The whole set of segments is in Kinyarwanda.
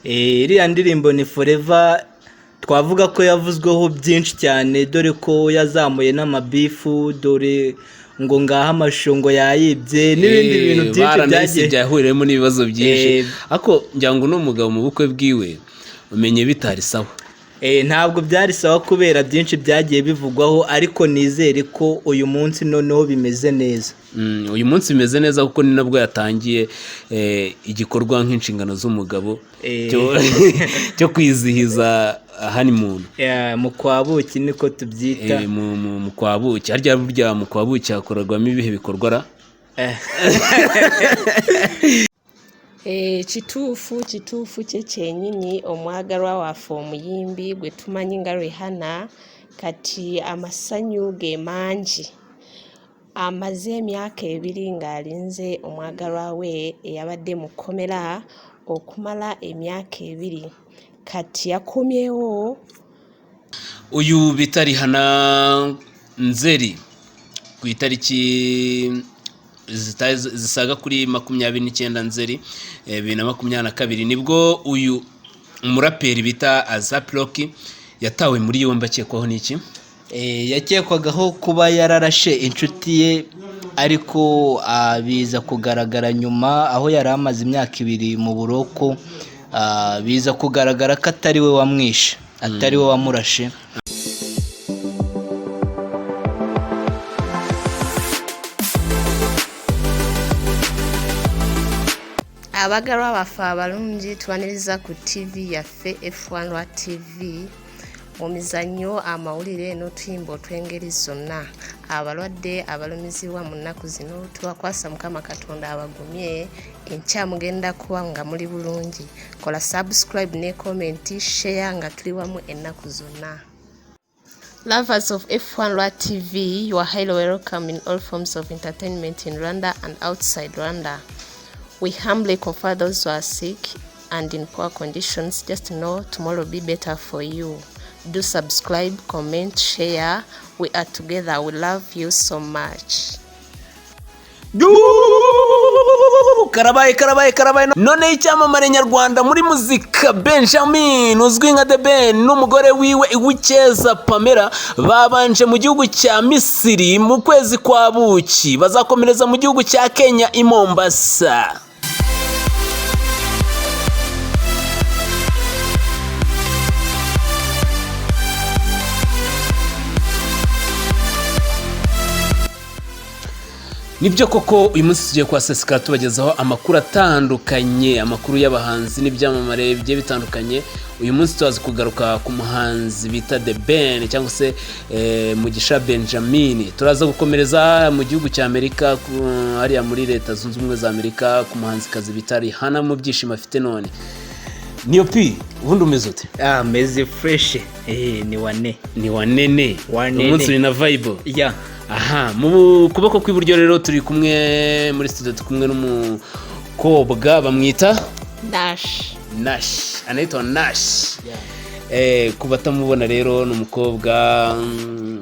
iriya ndirimbo ni Forever, twavuga ko yavuzweho byinshi cyane, dore ko yazamuye n'amabifu, dore ngo ngaha amashongo yayibye n'ibindi bintu byinshi byagiye byahuriyemo n'ibibazo byinshi. Ako njya ngo n'umugabo mu bukwe bwiwe umenye bitari sawa. Ntabwo byari sawa kubera byinshi byagiye bivugwaho, ariko nizere ko uyu munsi noneho bimeze neza. Uyu munsi bimeze neza kuko ni nabwo yatangiye igikorwa nk'inshingano z'umugabo cyo kwizihiza honeymoon. Mu kwabuki niko tubyita. Mu kwabuki, harya burya mu kwabuki hakorerwamo ibihe bikorwa ra? Chitufu chennyini omwagalwa waffe omuyimbi gwe tumanyi nga RIHANNA kati amasanyu ge mangi. Amaze emyaka 2 ng'alinze omwagalwa we eyabadde mu kkomera okumala emyaka 2, kati yakomyewo. Uyu bita RIHANNA Nzeri ku itariki zisaga kuri 29 Nzeri 2022 nibwo uyu umuraperi bita ZACU yatawe muri yombi akekwaho n'iki? Yakekwagaho kuba yararashe inshuti ye, ariko biza kugaragara nyuma aho yari amaze imyaka 2 mu buroko, biza kugaragara ko atari we wamwishe, atari we wamurashe. Abagalwa baffe abalungi tubaniriza ku TV yaffe F1 TV mu mizannyo, amawulire n'otuyimba otw'engeri zonna. Abalwadde abalumizibwa mu nnaku zino tubakwasa Mukama Katonda abagumye, enkya mugenda kuba nga muli bulungi. Kola subscribe ne comment, share nga tuli wamu ennaku zonna. Lovers of F1 TV, you are highly welcome in all forms of entertainment in Rwanda and outside Rwanda. We humbly comfort those who are sick and in poor conditions. Just know tomorrow will be better for you. Do subscribe, comment, share. We are together. We love you so much. Karabaye none icyamamare nyarwanda muri muzika Benjamin uzwi nka The Ben n'umugore wiwe Uwikeza Pamela babanje mu gihugu cya Misiri mu kwezi kwa buki, bazakomereza mu gihugu cya Kenya i Mombasa. Nibyo koko uyu munsi tugiye kwaseseka tubagezaho amakuru atandukanye, amakuru y'abahanzi n'ibyamamare bigiye bitandukanye. Uyu munsi tuzazi kugaruka ku muhanzi bita The Ben cyangwa se Mugisha Benjamin. Turaza gukomereza mu gihugu cya Amerika, hariya muri Leta Zunze Ubumwe za Amerika, ku muhanzikazi bita RIHANNA mu byishimo afite none. Niyo pi ubundi umeze ute? Meze fresh. Ni wanene. Umunsi uri na vibe. Yeah. Aha, mu kuboko kw'iburyo rero turi kumwe muri studio, tukumwe n'umukobwa bamwita Nash. Anaitwa Nash. Kubatamubona rero n'umukobwa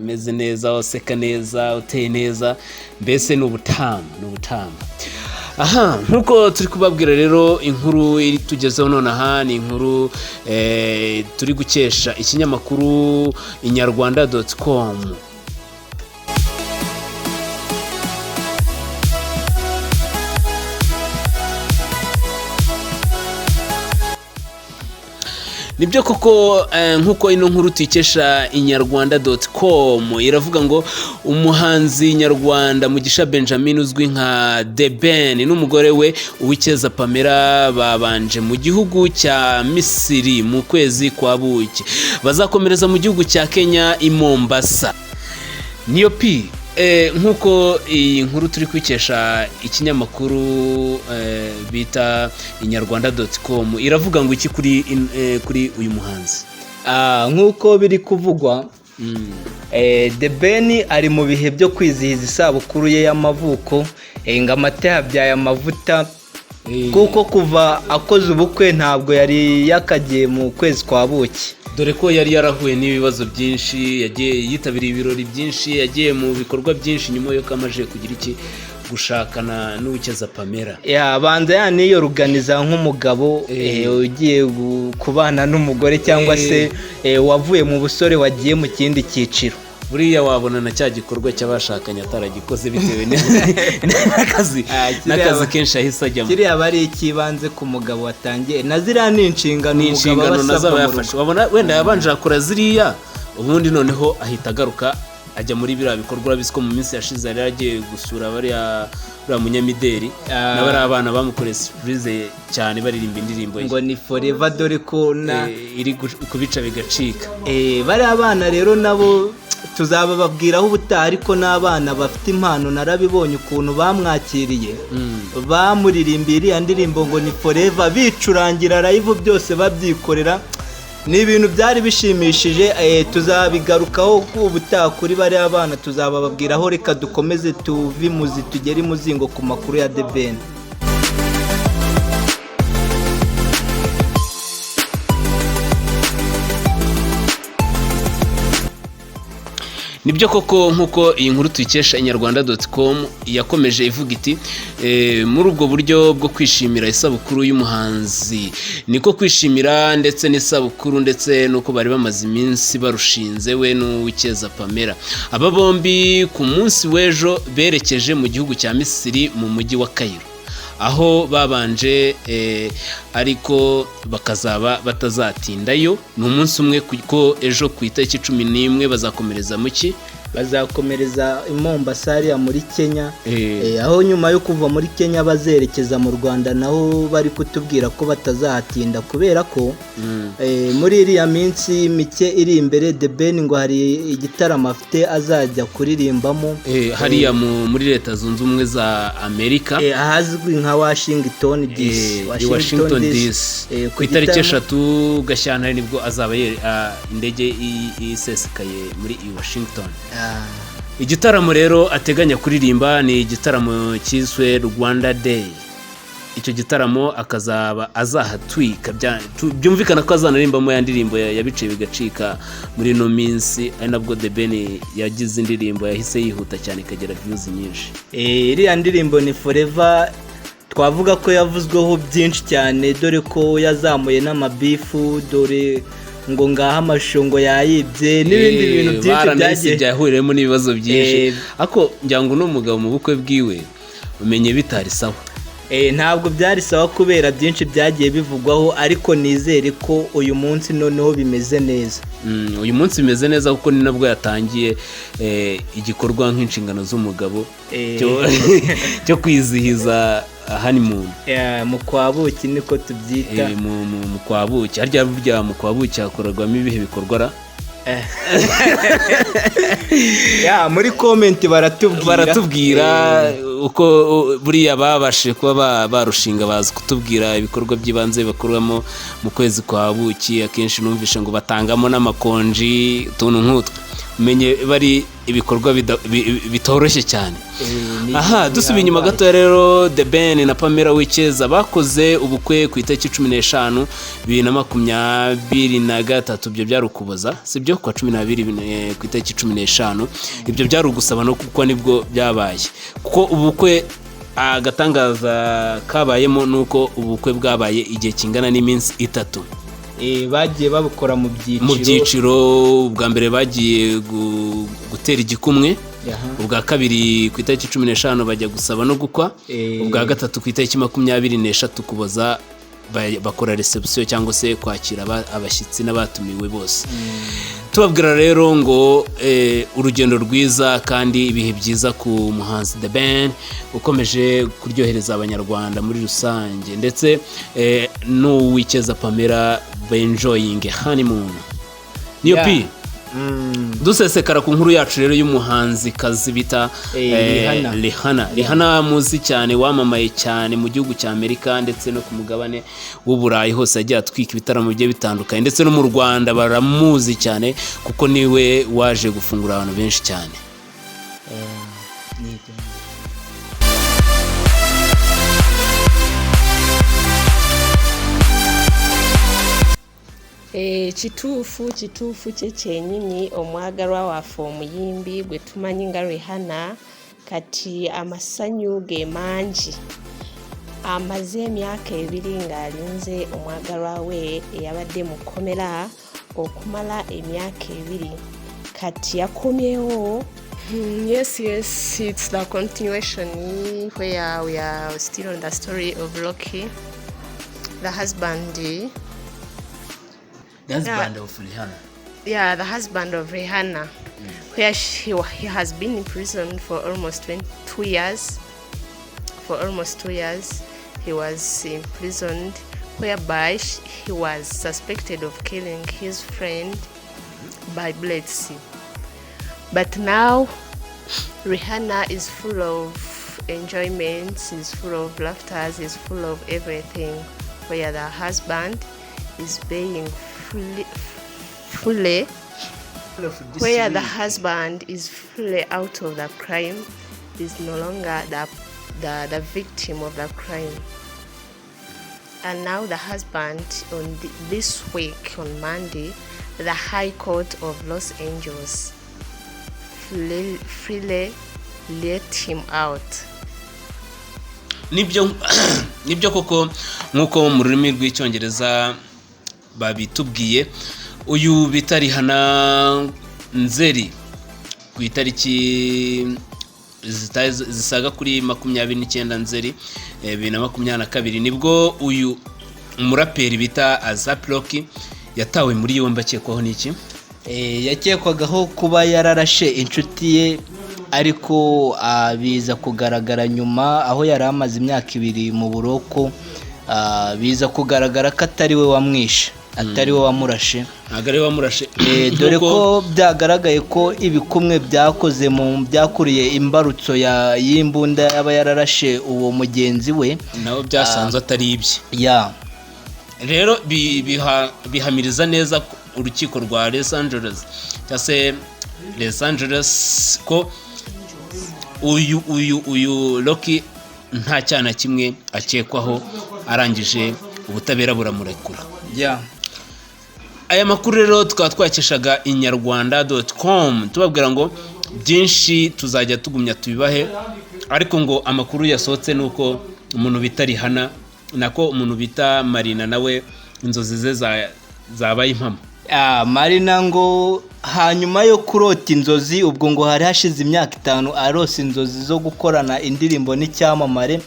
meze neza, useka neza, uteye neza, mbese n'ubutama. Aha, nkuko turi kubabwira rero inkuru iri tugezeho none aha ni inkuru turi gukesha ikinyamakuru inyarwanda.com. Nibyo koko nkuko ino nkuru tuyikesha inyarwanda.com iravuga ngo umuhanzi nyarwanda Mugisha Benjamin uzwi nka The Ben n'umugore we Uwikeza Pamela babanje mu gihugu cya Misiri mu kwezi kwa buki, bazakomereza mu gihugu cya Kenya i Mombasa. Niyo pi nkuko iyi nkuru turi kwikesha ikinyamakuru bita inyarwanda.com iravuga ngo iki kuri uyu muhanzi? Nkuko biri kuvugwa, The Ben ari mu bihe byo kwizihiza isabukuru ye y'amavuko, ngo amata yabyaye amavuta, kuko kuva akoze ubukwe ntabwo yari yakagiye mu kwezi kwa buki, dore ko yari yarahuye n'ibibazo byinshi, yagiye yitabiriye ibirori byinshi, yagiye mu bikorwa byinshi nyuma yo kamaje kugira iki gushakana n'uwikeza Pamela. banza yaniyoruganiza nk'umugabo ugiye kubana n'umugore cyangwa se wavuye mu busore wagiye mu kindi cyiciro. Buriya wabona na cya gikorwa cy'abashakanye ataragikoze bitewe n'akazi kenshi ahise ajyamo. Kiriya bari ikibanze ku mugabo watangiye na ziriya ni inshingano nazo abayafashe. Wabona wenda yabanje akora ziriya, ubundi noneho ahita agaruka ajya muri biriya bikorwa. Urabizi ko mu minsi yashize yari yagiye gusura bariya munyamideli n'abari abana bamukoreye surprise cyane baririmba indirimbo ye ngo ni forever, dore ko iri kubica bigacika. Bari abana rero nabo tuzababwiraho ubutaha, ariko n'abana bafite impano narabibonye ukuntu bamwakiriye. Bamuririmbiye iriya ndirimbo ngo ni forever, bicurangira live byose babyikorera. Ni ibintu byari bishimishije. Tuzabigarukaho ubutaha kuri bari abana, tuzababwiraho. Reka dukomeze tuve imuzi tugere imuzingo ku makuru ya The Ben. Nibyo koko nk'uko iyi nkuru tuyikesha inyarwanda.com yakomeje ivuga iti muri ubwo buryo bwo kwishimira isabukuru y'umuhanzi, niko kwishimira ndetse n'isabukuru ndetse nuko bari bamaze iminsi barushinze we n'uwikeza Pamela. Aba bombi ku munsi w'ejo berekeje mu gihugu cya Misiri mu mujyi wa Cairo, aho babanje ariko bakazaba batazatindayo. Ni umunsi umwe kuko ejo ku itariki 11 bazakomereza muki bazakomereza i Mombasa ya muri Kenya. Aho nyuma yo kuva muri Kenya bazerekeza mu Rwanda, naho bari kutubwira ko batazahatinda kubera ko muri iriya minsi mike iri imbere The Ben ngo hari igitaramo afite azajya kuririmbamo hariya muri Leta Zunze Ubumwe za Amerika, ahazwi nka Washington DC. Ku itariki 3 Gashyantare nibwo azaba indege isesekaye muri Washington. Igitaramo rero ateganya kuririmba ni igitaramo cyiswe Rwanda Day. Icyo gitaramo akazaba azahatwika, byumvikana ko azanarimbamo ya ndirimbo yabiciye bigacika muri no minsi, ari nabwo The Ben yagize indirimbo yahise yihuta cyane ikagera views nyinshi. Iriya ndirimbo ni forever, twavuga ko yavuzweho byinshi cyane, dore ko yazamuye n'amabifu, dore ngo ngaha amashongo yayibye n'ibindi bintu byinshi byagiye byahuriyemo n'ibibazo byinshi. Ako njyango n'umugabo mu bukwe bwiwe umenye bitari sawa. Ntabwo byari sawa kubera byinshi byagiye bivugwaho, ariko nizere ko uyu munsi noneho bimeze neza. Uyu munsi bimeze neza kuko ni nabwo yatangiye igikorwa nk'inshingano z'umugabo cyo kwizihiza honeymoon. Mu kwabuki niko tubyita. Mu kwabuki, harya burya mu kwabuki hakorerwamo ibihe bikorwa muri comment baratubwira uko buriya babashe kuba barushinga bazi kutubwira ibikorwa by'ibanze bakorwamo mu kwezi kwa buki. Akenshi numvishe ngo batangamo n'amakonji tuntu nk'utwo, umenye bari ibikorwa bitoroshye cyane. Dusubiye inyuma gato rero, The Ben na Pamela wikeza bakoze ubukwe ku itariki 15 2023. Ibyo byari ukuboza, sibyo? Kwa 12 ku itariki 15 ibyo byari ugusaba no kuko nibwo byabaye, kuko ubukwe agatangaza kabayemo nuko ubukwe bwabaye igihe kingana n'iminsi 3. Bagiye babukora mu byiciro. Ubwa mbere bagiye gutera igikumwe, ubwa kabiri ku itariki 15 bajya gusaba no gukwa, ubwa gatatu ku itariki 23 kuboza bakora reception cyangwa se kwakira abashyitsi n'abatumiwe bose. Tubabwira rero ngo urugendo rwiza kandi ibihe byiza ku muhanzi The Ben ukomeje kuryohereza abanyarwanda muri rusange, ndetse n'uwikeza Pamela enjoying honeymoon. Niyo pi dusesekara ku nkuru yacu rero y'umuhanzi kazi bita RIHANNA muzi cyane, wamamaye cyane mu gihugu cya Amerika ndetse no ku mugabane w'Uburayi hose agiye atwika ibitaramo bigiye bitandukanye, ndetse no mu Rwanda baramuzi cyane kuko niwe waje gufungura abantu benshi cyane. Kituufu kye kyenyini omwagalwa waffe omuyimbi gwe tumanyi nga RIHANNA kati amasanyu ge mangi amaze emyaka 2 ng'alinze omwagalwa we eyabadde mu kkomera okumala emyaka 2 kati yakomyewo. Yes, it's the continuation where we are still on the story of Rocky, the husband. The husband of Rihanna. Yeah, the husband of Rihanna, where he has been in prison for almost 2 years. For almost 2 years, he was imprisoned, whereby he was suspected of killing his friend by bullets. But now, Rihanna is full of enjoyment, is full of laughter, is full of everything, where the husband is being fully where the husband is fully out of the crime, is no longer the victim of the crime. And now the husband, on this week, on Monday, the High Court of Los Angeles freely let him out. Nibyo koko nkuko mu rurimi rw'icyongereza babitubwiye, uyu bita Rihanna Nzeri ku itariki zisaga kuri 29 Nzeri 2022 nibwo uyu umuraperi bita ZACU yatawe muri yombi akekwaho n'iki? Yakekwagaho kuba yararashe inshuti ye, ariko biza kugaragara nyuma aho yari amaze imyaka 2 mu buroko, biza kugaragara ko atari we wamwishe, atari we wamurashe. dore Dore ko byagaragaye ko ibikumwe byakoze mu byakuriye imbarutso y'imbunda yaba yararashe uwo mugenzi we, naho byasanzwe atari ibye. Ya rero bihamiriza neza urukiko rwa Los Angeles cyase Los Angeles ko uyu Rocky nta cyana kimwe akekwaho, arangije ubutabera buramurekura. Aya makuru rero tukaba twakeshaga inyarwanda.com tubabwira ngo byinshi tuzajya tugumya tubibahe, ariko ngo amakuru yasohotse nuko umuntu bita Rihanna nako umuntu bita Marina nawe inzozi ze zabaye impamo. Marina ngo hanyuma yo kurota inzozi, ubwo ngo hari hashize imyaka 5 arose inzozi zo gukorana indirimbo n'icyamamare,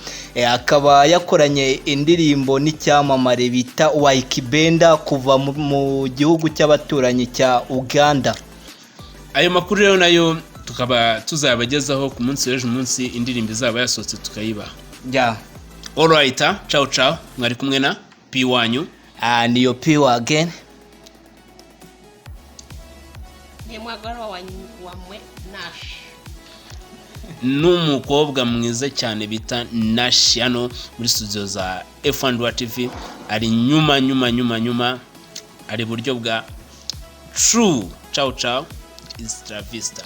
akaba yakoranye indirimbo n'icyamamare bita Waikibenda kuva mu gihugu cy'abaturanyi cya Uganda. Ayo makuru rero nayo tukaba tuzabagezaho ku munsi w'ejo, munsi indirimbo izaba yasohotse tukayiba. Alright, ciao ciao, mwari kumwe na P wanyu niyo P again. N'umukobwa mwiza cyane bita Nash hano muri studio za F1 TV, ari nyuma ari buryo bwa True. Ciao ciao, is Travista.